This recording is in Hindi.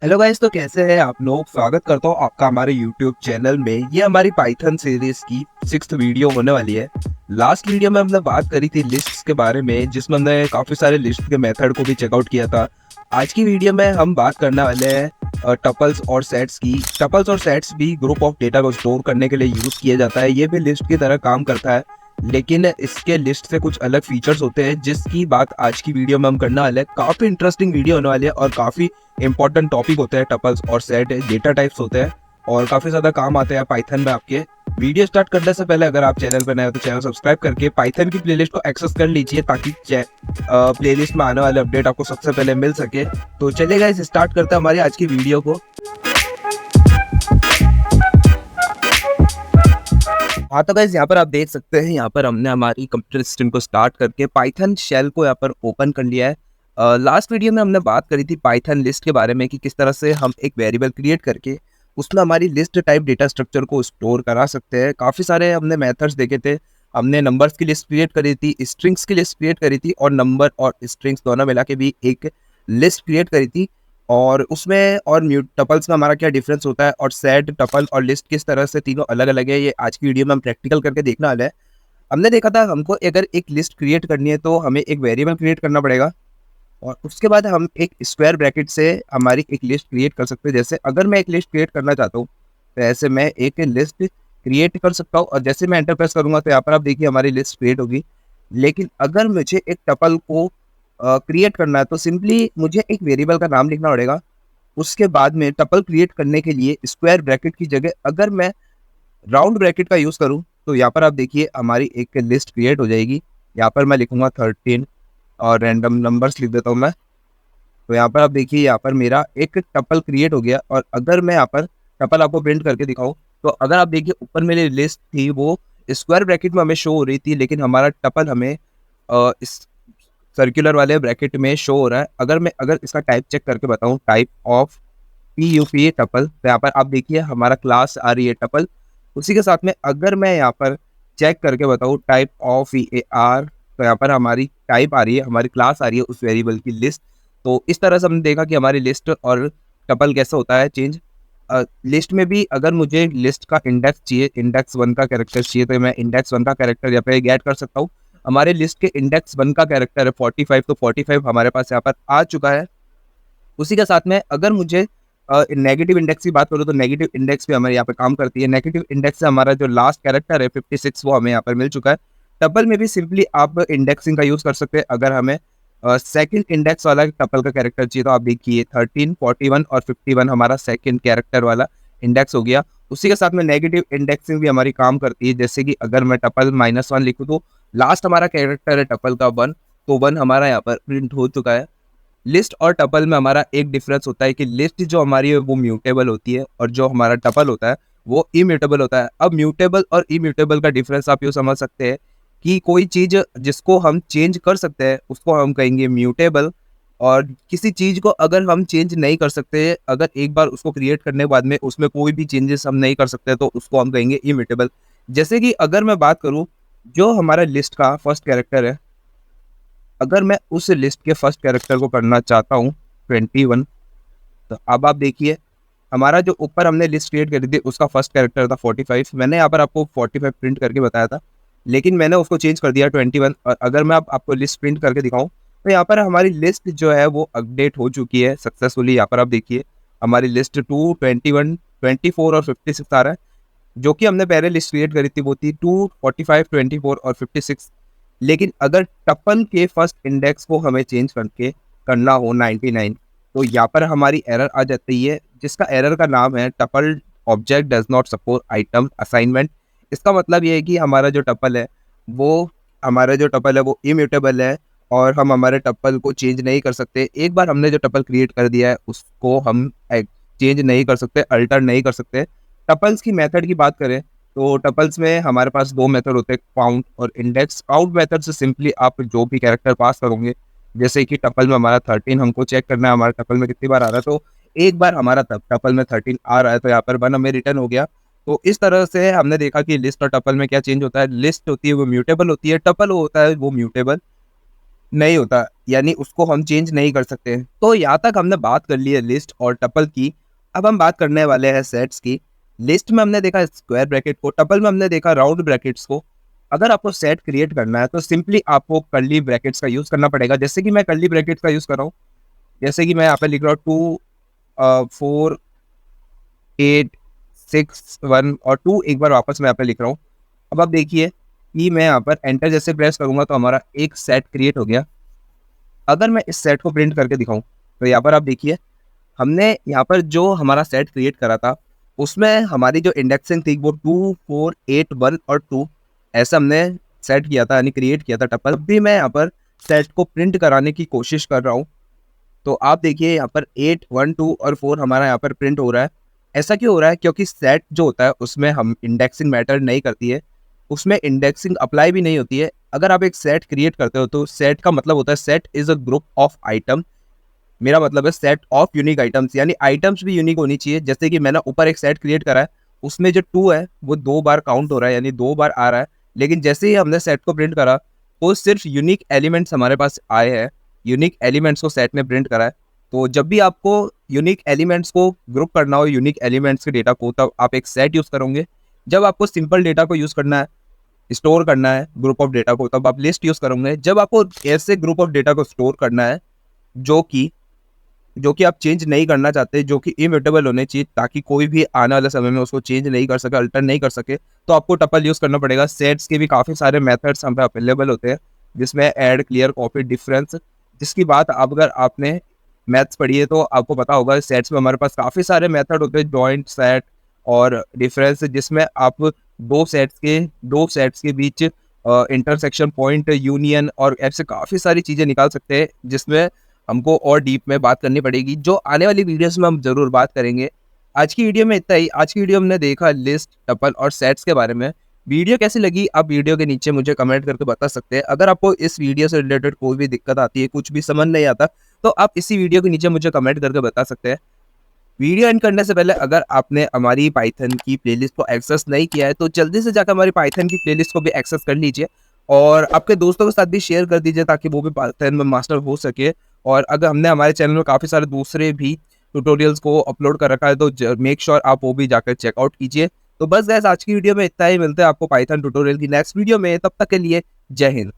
हेलो गाइस, तो कैसे हैं आप लोग। स्वागत करता हूँ आपका हमारे यूट्यूब चैनल में। ये हमारी पाइथन सीरीज की 6th वीडियो होने वाली है। लास्ट वीडियो में हमने बात करी थी लिस्ट्स के बारे में, जिसमें हमने काफी सारे लिस्ट के मेथड को भी चेकआउट किया था। आज की वीडियो में हम बात करने वाले हैं टपल्स और सेट्स की। टपल्स और सेट्स भी ग्रुप ऑफ डेटा को स्टोर करने के लिए यूज किया जाता है। ये भी लिस्ट की तरह काम करता है, लेकिन इसके लिस्ट से कुछ अलग फीचर्स होते हैं, जिसकी बात आज की वीडियो में हम करने वाले हैं। काफी इंटरेस्टिंग वीडियो होने वाली है और काफी इंपॉर्टेंट टॉपिक होते हैं। टपल्स और सेट डेटा टाइप्स होते हैं और काफी ज्यादा काम आते हैं पाइथन में आपके। वीडियो स्टार्ट करने से पहले अगर आप चैनल पर नए हो तो चैनल सब्सक्राइब करके पाइथन की प्लेलिस्ट को एक्सेस कर लीजिए, ताकि प्लेलिस्ट में आने वाले अपडेट आपको सबसे पहले मिल सके। तो चलिए गाइस, स्टार्ट करते हैं हमारी आज की वीडियो को। हाँ तो गाइस, यहाँ पर आप देख सकते हैं, यहाँ पर हमने हमारी कंप्यूटर सिस्टम को स्टार्ट करके पाइथन शेल को यहाँ पर ओपन कर लिया है। लास्ट वीडियो में हमने बात करी थी पाइथन लिस्ट के बारे में कि किस तरह से हम एक वेरिएबल क्रिएट करके उसमें हमारी लिस्ट टाइप डेटा स्ट्रक्चर को स्टोर करा सकते हैं। काफ़ी सारे हमने मेथड्स देखे थे। हमने नंबर्स की लिस्ट क्रिएट करी थी, स्ट्रिंग्स की लिस्ट क्रिएट करी थी, और नंबर और स्ट्रिंग्स दोनों मिला के भी एक लिस्ट क्रिएट करी थी। और उसमें और म्यूट टपल्स में हमारा क्या डिफरेंस होता है, और सेट टपल और लिस्ट किस तरह से तीनों अलग अलग है, ये आज की वीडियो में हम प्रैक्टिकल करके देखने वाले हैं। हमने देखा था हमको अगर एक लिस्ट क्रिएट करनी है तो हमें एक वेरिएबल क्रिएट करना पड़ेगा, और उसके बाद हम एक स्क्वायर ब्रैकेट से हमारी एक लिस्ट क्रिएट कर सकते हैं। जैसे अगर मैं एक लिस्ट क्रिएट करना चाहता हूँ तो ऐसे मैं एक लिस्ट क्रिएट कर सकता हूँ, और जैसे मैं एंटर प्रेस करूंगा तो यहाँ पर आप देखिए हमारी लिस्ट क्रिएट होगी। लेकिन अगर मुझे एक टपल को क्रिएट करना है तो सिंपली मुझे एक वेरिएबल का नाम लिखना पड़ेगा। उसके बाद में टपल क्रिएट करने के लिए स्क्वायर ब्रैकेट की जगह अगर मैं राउंड ब्रैकेट का यूज़ करूँ तो यहाँ पर आप देखिए हमारी एक लिस्ट क्रिएट हो जाएगी। यहाँ पर मैं लिखूंगा 13 और रैंडम नंबर्स लिख देता हूँ मैं। तो यहाँ पर आप देखिए यहाँ पर मेरा एक टपल क्रिएट हो गया। और अगर मैं यहाँ पर टपल आपको प्रिंट करके दिखाऊँ तो अगर आप देखिए ऊपर मेरी लिस्ट थी वो स्क्वायर ब्रैकेट में हमें शो हो रही थी, लेकिन हमारा टपल हमें इस सर्कुलर वाले ब्रैकेट में शो हो रहा है। अगर इसका टाइप चेक करके बताऊँ, टाइप ऑफ PUP टपल, तो यहाँ पर आप देखिए हमारा क्लास आ रही है टपल। उसी के साथ में अगर मैं यहाँ पर चेक करके बताऊँ टाइप ऑफ EAR, तो यहाँ पर हमारी टाइप आ रही है, हमारी क्लास आ रही है उस वेरिएबल की लिस्ट। तो इस तरह से हमने देखा कि हमारी लिस्ट और टपल कैसे होता है चेंज। लिस्ट में भी अगर मुझे लिस्ट का इंडेक्स चाहिए, इंडेक्स 1 का कैरेक्टर चाहिए, तो मैं इंडेक्स 1 का कैरेक्टर यहाँ पे गेट कर सकता हूँ। हमारे लिस्ट के इंडेक्स 1 का कैरेक्टर है 45, तो 45 हमारे पास यहाँ पर आ चुका है। उसी के साथ में अगर मुझे नेगेटिव इंडेक्स की बात करूँ तो नेगेटिव इंडेक्स भी हमारे यहाँ पे काम करती है। नेगेटिव इंडेक्स से हमारा जो लास्ट कैरेक्टर है 56 वो हमें यहाँ पर मिल चुका है। टपल में भी सिंपली आप इंडेक्सिंग का यूज़ कर सकते हैं। अगर हमें सेकंड इंडेक्स वाला टपल का कैरेक्टर चाहिए तो आप देखिए 13, 41 और 51 हमारा सेकंड कैरेक्टर वाला इंडेक्स हो गया। उसी के साथ में नेगेटिव इंडेक्सिंग भी हमारी काम करती है। जैसे कि अगर मैं टपल -1 लिखूँ तो लास्ट हमारा कैरेक्टर है टपल का 1, तो 1 हमारा यहाँ पर प्रिंट हो चुका है। लिस्ट और टपल में हमारा एक डिफरेंस होता है कि लिस्ट जो हमारी है वो म्यूटेबल होती है, और जो हमारा टपल होता है वो इम्यूटेबल होता है। अब म्यूटेबल और इम्यूटेबल का डिफरेंस आप यूँ समझ सकते हैं कि कोई चीज़ जिसको हम चेंज कर सकते हैं उसको हम कहेंगे म्यूटेबल, और किसी चीज़ को अगर हम चेंज नहीं कर सकते, अगर एक बार उसको क्रिएट करने के बाद में उसमें कोई भी चेंजेस हम नहीं कर सकते, तो उसको हम कहेंगे इम्यूटेबल। जैसे कि अगर मैं बात करूँ, जो हमारा लिस्ट का फर्स्ट कैरेक्टर है, अगर मैं उस लिस्ट के फर्स्ट कैरेक्टर को करना चाहता हूँ 21, तो अब आप देखिए हमारा जो ऊपर हमने लिस्ट क्रिएट करी थी उसका फर्स्ट कैरेक्टर था 45। मैंने यहाँ पर आपको 45 प्रिंट करके बताया था, लेकिन मैंने उसको चेंज कर दिया 21। और अगर मैं आपको लिस्ट प्रिंट करके दिखाऊं तो यहाँ पर हमारी लिस्ट जो है वो अपडेट हो चुकी है सक्सेसफुली। यहाँ पर आप देखिए हमारी लिस्ट 2, 21, 24 और 56 आ रहा है। जो कि हमने पहले लिस्ट क्रिएट करी थी वो थी 2, 45, 24 और 56। लेकिन अगर टपल के फर्स्ट इंडेक्स को हमें चेंज करके करना हो 99, तो यहाँ पर हमारी एरर आ जाती है, जिसका एरर का नाम है tuple object does not support item assignment. इसका मतलब ये है कि हमारा जो टपल है वो इम्यूटेबल है, और हम हमारे टपल को चेंज नहीं कर सकते। एक बार हमने जो टपल क्रिएट कर दिया है उसको हम चेंज नहीं कर सकते, अल्टर नहीं कर सकते। टपल्स की मेथड की बात करें तो टपल्स में हमारे पास दो मेथड होते हैं, काउंट और इंडेक्स। काउंट मेथड से सिंपली आप जो भी कैरेक्टर पास करोगे, जैसे कि टपल में हमारा 13 हमको चेक करना है हमारे टपल में कितनी बार आ रहा है, तो एक बार हमारा टपल में 13 आ रहा है तो यहाँ पर 1 हमें रिटर्न हो गया। तो इस तरह से हमने देखा कि लिस्ट और टपल में क्या चेंज होता है। लिस्ट होती है वो म्यूटेबल होती है, टपल होता है वो म्यूटेबल। नहीं होता, यानी उसको हम चेंज नहीं कर सकते। तो यहाँ तक हमने बात कर ली है लिस्ट और टपल की। अब हम बात करने वाले हैं सेट्स की। लिस्ट में हमने देखा स्क्वायर ब्रैकेट को, टपल में हमने देखा राउंड ब्रैकेट्स को। अगर आपको सेट क्रिएट करना है तो सिंपली आपको कर्ली ब्रैकेट्स का यूज़ करना पड़ेगा। जैसे कि मैं कर्ली ब्रैकेट्स का यूज़ कर रहा हूँ, जैसे कि मैं यहाँ पे लिख रहा हूँ 2 4 8 6 1 और 2, एक बार वापस मैं यहाँ पे लिख रहा हूँ। अब आप देखिए कि मैं यहाँ पर एंटर जैसे प्रेस करूँगा तो हमारा एक सेट क्रिएट हो गया। अगर मैं इस सेट को प्रिंट करके दिखाऊँ तो यहाँ पर आप देखिए, हमने यहाँ पर जो हमारा सेट क्रिएट करा था उसमें हमारी जो इंडेक्सिंग थी वो 2 4 8 1 और 2 ऐसा हमने सेट किया था, यानी क्रिएट किया था टपल। अब भी मैं यहाँ पर सेट को प्रिंट कराने की कोशिश कर रहा हूँ। तो आप देखिए यहाँ पर 8 1 2 और 4 हमारा यहाँ पर प्रिंट हो रहा है। ऐसा क्यों हो रहा है? क्योंकि सेट जो होता है उसमें हम इंडेक्सिंग मैटर नहीं करती है, उसमें इंडेक्सिंग अप्लाई भी नहीं होती है। अगर आप एक सेट क्रिएट करते हो तो सेट का मतलब होता है set is a group of item. मेरा मतलब है सेट ऑफ यूनिक आइटम्स, यानी आइटम्स भी यूनिक होनी चाहिए। जैसे कि मैंने ऊपर एक सेट क्रिएट करा है, उसमें जो 2 है वो 2 बार काउंट हो रहा है, यानी 2 बार आ रहा है। लेकिन जैसे ही हमने सेट को प्रिंट करा तो सिर्फ यूनिक एलिमेंट्स हमारे पास आए हैं, यूनिक एलिमेंट्स को सेट ने प्रिंट करा है। तो जब भी आपको यूनिक एलिमेंट्स को ग्रुप करना हो, यूनिक एलिमेंट्स के डेटा को, तब आप एक सेट यूज़ करोगे। जब आपको सिंपल डेटा को यूज़ करना है, स्टोर करना है ग्रुप ऑफ डेटा को, तब आप लिस्ट यूज़ करोगे। जब आपको ऐसे ग्रुप ऑफ डेटा को स्टोर करना है जो कि आप चेंज नहीं करना चाहते, जो कि इम्यूटेबल होने चाहिए ताकि कोई भी आने वाले समय में उसको चेंज नहीं कर सके, अल्टर नहीं कर सके, तो आपको टपल यूज़ करना पड़ेगा। सेट्स के भी काफ़ी सारे मेथड्स हम पे अवेलेबल होते हैं, जिसमें ऐड, क्लियर, कॉपी, डिफरेंस, जिसकी बात अगर आपने मैथ्स पढ़ी है तो आपको पता होगा सेट्स में हमारे पास काफ़ी सारे मेथड होते हैं, जॉइंट सेट और डिफरेंस, जिसमें आप दो सेट्स के बीच इंटरसेक्शन पॉइंट, यूनियन और ऐसे काफ़ी सारी चीज़ें निकाल सकते हैं, जिसमें हमको और डीप में बात करनी पड़ेगी, जो आने वाली वीडियोस में हम ज़रूर बात करेंगे। आज की वीडियो में इतना ही। आज की वीडियो में हमने देखा लिस्ट, टपल और सेट्स के बारे में। वीडियो कैसी लगी आप वीडियो के नीचे मुझे कमेंट करके बता सकते हैं। अगर आपको इस वीडियो से रिलेटेड कोई भी दिक्कत आती है, कुछ भी समझ नहीं आता, तो आप इसी वीडियो के नीचे मुझे कमेंट करके बता सकते हैं। वीडियो एंड करने से पहले अगर आपने हमारी पाइथन की प्लेलिस्ट को एक्सेस नहीं किया है तो जल्दी से जाकर हमारी पाइथन की प्लेलिस्ट को भी एक्सेस कर लीजिए और आपके दोस्तों के साथ भी शेयर कर दीजिए ताकि वो भी पाइथन में मास्टर हो सके। और अगर हमने हमारे चैनल में काफ़ी सारे दूसरे भी ट्यूटोरियल्स को अपलोड कर रखा है तो मेक श्योर आप वो भी जाकर चेकआउट कीजिए। तो बस गाइस, आज की वीडियो में इतना ही। मिलते हैं आपको पाइथन ट्यूटोरियल की नेक्स्ट वीडियो में। तब तक के लिए जय हिंद।